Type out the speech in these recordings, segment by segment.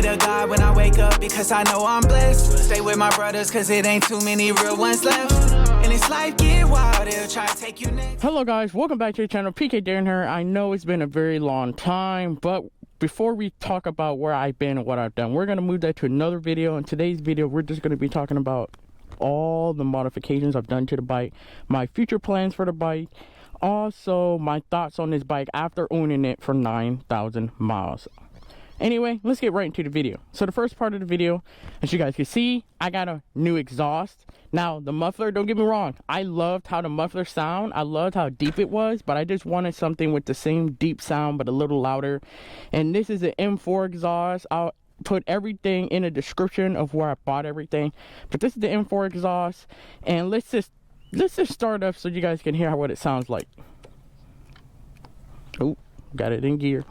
to God when I wake up because I know I'm blessed. Stay with my brothers cause it ain't too many real ones left. And this life get wild, they'll try to take you next. Hello guys, welcome back to the channel. PK Darren here. I know it's been a very long time, but before we talk about where I've been and what I've done, we're going to move that to another video. In today's video, we're just going to be talking about all the modifications I've done to the bike, my future plans for the bike, also my thoughts on this bike after owning it for 9,000 miles. Anyway, let's get right into the video. So the first part of the video, as you guys can see, I got a new exhaust. Now the muffler, don't get me wrong, I loved how the muffler sound. I loved how deep it was, but I just wanted something with the same deep sound but a little louder. And this is an M4 exhaust. I'll put everything in the description of where I bought everything, but this is the M4 exhaust. And let's just start up so you guys can hear what it sounds like. Oh, got it in gear.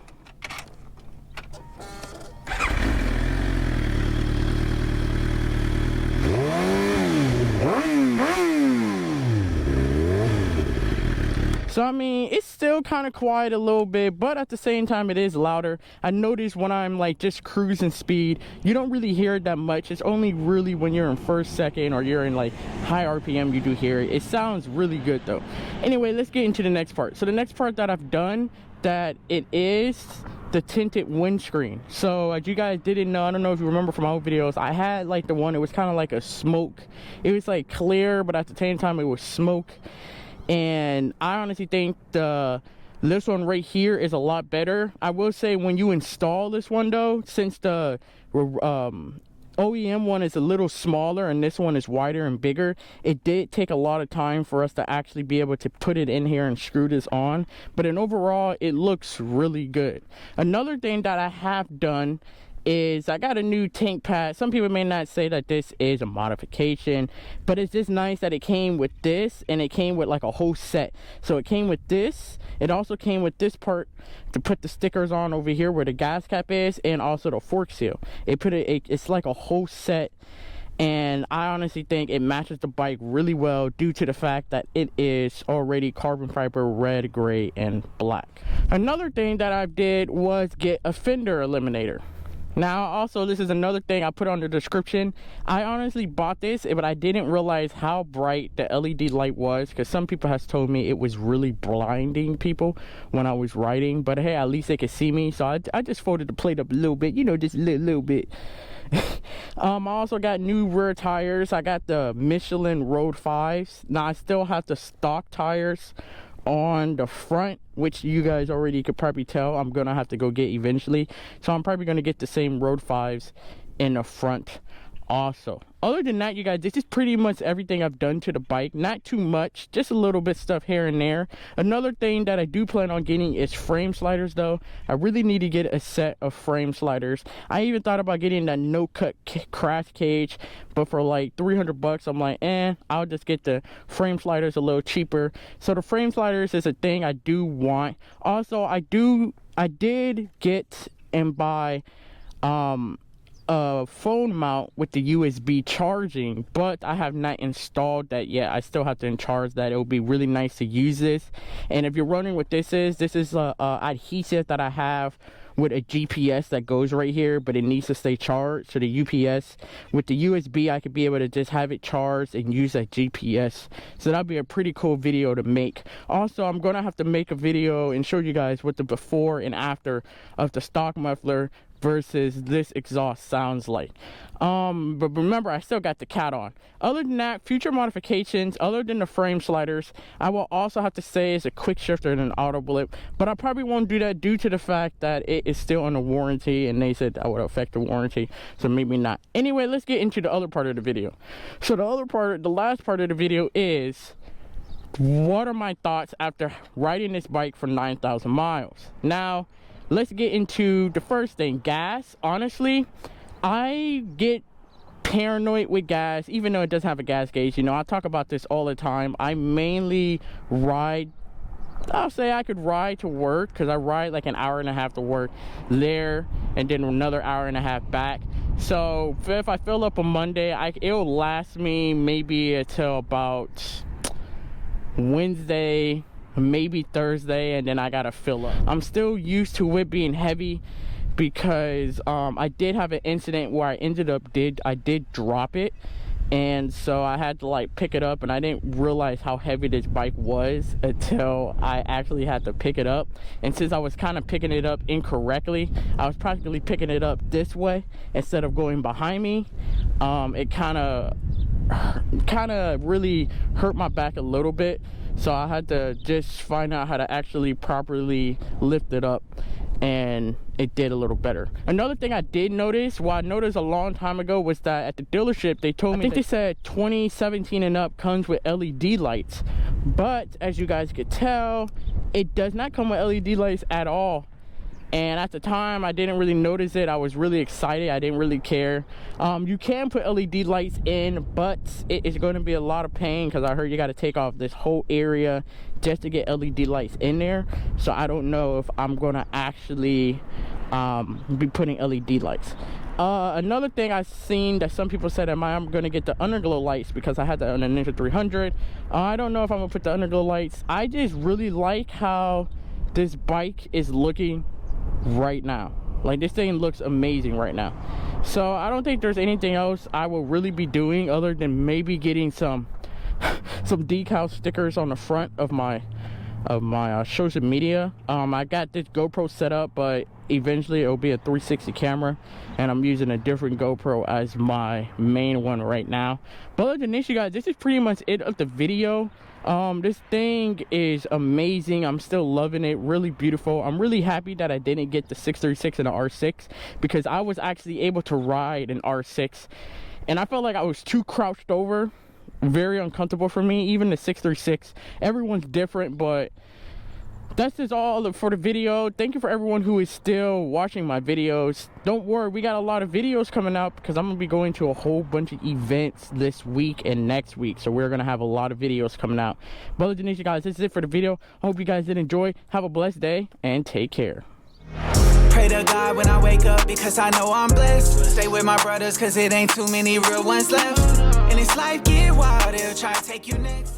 So I mean, it's still kind of quiet a little bit, but at the same time it is louder. I notice when I'm like just cruising speed, you don't really hear it that much. It's only really when you're in first, second, or you're in like high RPM you do hear it. It sounds really good though. Anyway, let's get into the next part. So the next part that I've done, that it is the tinted windscreen. So as you guys didn't know, I don't know if you remember from my old videos, I had like the one, it was kind of like a smoke. It was like clear, but at the same time it was smoke. And I honestly think this one right here is a lot better. I will say when you install this one though, since the OEM one is a little smaller and this one is wider and bigger, it did take a lot of time for us to actually be able to put it in here and screw this on. But in overall, it looks really good. Another thing that I have done is I got a new tank pad. Some people may not say that this is a modification, but it's just nice that it came with this, and it came with like a whole set. So it came with this, it also came with this part to put the stickers on over here where the gas cap is, and also the fork seal. It's like a whole set, and I honestly think it matches the bike really well due to the fact that it is already carbon fiber red, gray, and black. Another thing that I did was get a Fender Eliminator. Now also, this is another thing I put on the description. I honestly bought this, but I didn't realize how bright the LED light was, because some people has told me it was really blinding people when I was riding. But hey, at least they could see me, so I just folded the plate up a little bit, you know, just a little bit. I also got new rear tires. I got the Michelin Road 5s. Now I still have the stock tires on the front, which you guys already could probably tell I'm gonna have to go get eventually. So I'm probably gonna get the same Road 5s in the front also. Other than that, you guys, this is pretty much everything I've done to the bike. Not too much, just a little bit stuff here and there. Another thing that I do plan on getting is frame sliders though. I really need to get a set of frame sliders. I even thought about getting that no cut crash cage, but for like 300 bucks I'm like, I'll just get the frame sliders a little cheaper. So the frame sliders is a thing I do want. Also, I did get and buy a phone mount with the USB charging, but I have not installed that yet. I still have to charge that. It would be really nice to use this. And if you're wondering what this is a adhesive that I have with a GPS that goes right here, but it needs to stay charged. So the UPS with the USB, I could be able to just have it charged and use that GPS. So that'd be a pretty cool video to make. Also, I'm gonna have to make a video and show you guys what the before and after of the stock muffler versus this exhaust sounds like. But remember, I still got the cat on. Other than that, future modifications, other than the frame sliders, I will also have to say is a quick shifter and an auto blip, but I probably won't do that due to the fact that it is still under warranty, and they said that would affect the warranty, so maybe not. Anyway, let's get into the other part of the video. So the last part of the video is, what are my thoughts after riding this bike for 9,000 miles? Now, let's get into the first thing, gas. Honestly, I get paranoid with gas, even though it doesn't have a gas gauge. You know, I talk about this all the time. I mainly ride, I'll say I could ride to work, because I ride like an hour and a half to work there and then another hour and a half back. So if I fill up on Monday, it'll last me maybe until about Wednesday, maybe Thursday, and then I gotta fill up. I'm still used to it being heavy, because I did have an incident where I did drop it, and so I had to like pick it up, and I didn't realize how heavy this bike was until I actually had to pick it up. And since I was kind of picking it up incorrectly, I was practically picking it up this way instead of going behind me. It kind of really hurt my back a little bit, so I had to just find out how to actually properly lift it up, and it did a little better. Another thing I did notice, I noticed a long time ago, was that at the dealership they told me, I think they said 2017 and up comes with LED lights, but as you guys could tell, it does not come with LED lights at all. And at the time I didn't really notice it. I was really excited, I didn't really care. You can put LED lights in, but it is going to be a lot of pain, because I heard you got to take off this whole area just to get LED lights in there. So I don't know if I'm going to actually be putting LED lights. Another thing I've seen that some people said, I'm going to get the underglow lights because I had that on the Ninja 300. I don't know if I'm going to put the underglow lights. I just really like how this bike is looking right now. Like, this thing looks amazing right now. So I don't think there's anything else I will really be doing other than maybe getting some decal stickers on the front of my social media. I got this GoPro set up, but eventually it'll be a 360 camera, and I'm using a different GoPro as my main one right now. But other than this, you guys, this is pretty much it of the video. This thing is amazing. I'm still loving it. Really beautiful. I'm really happy that I didn't get the 636 and the R6, because I was actually able to ride an R6, and I felt like I was too crouched over. Very uncomfortable for me. Even the 636, everyone's different, but that's just all for the video. Thank you for everyone who is still watching my videos. Don't worry, we got a lot of videos coming out, because I'm gonna be going to a whole bunch of events this week and next week, so we're gonna have a lot of videos coming out. But other than this, you guys, this is it for the video. I hope you guys did enjoy. Have a blessed day and take care. Pray to God when I wake up, because I know I'm blessed. Stay with my brothers, cause it ain't too many real ones left. And this life get wild, it'll try to take you next.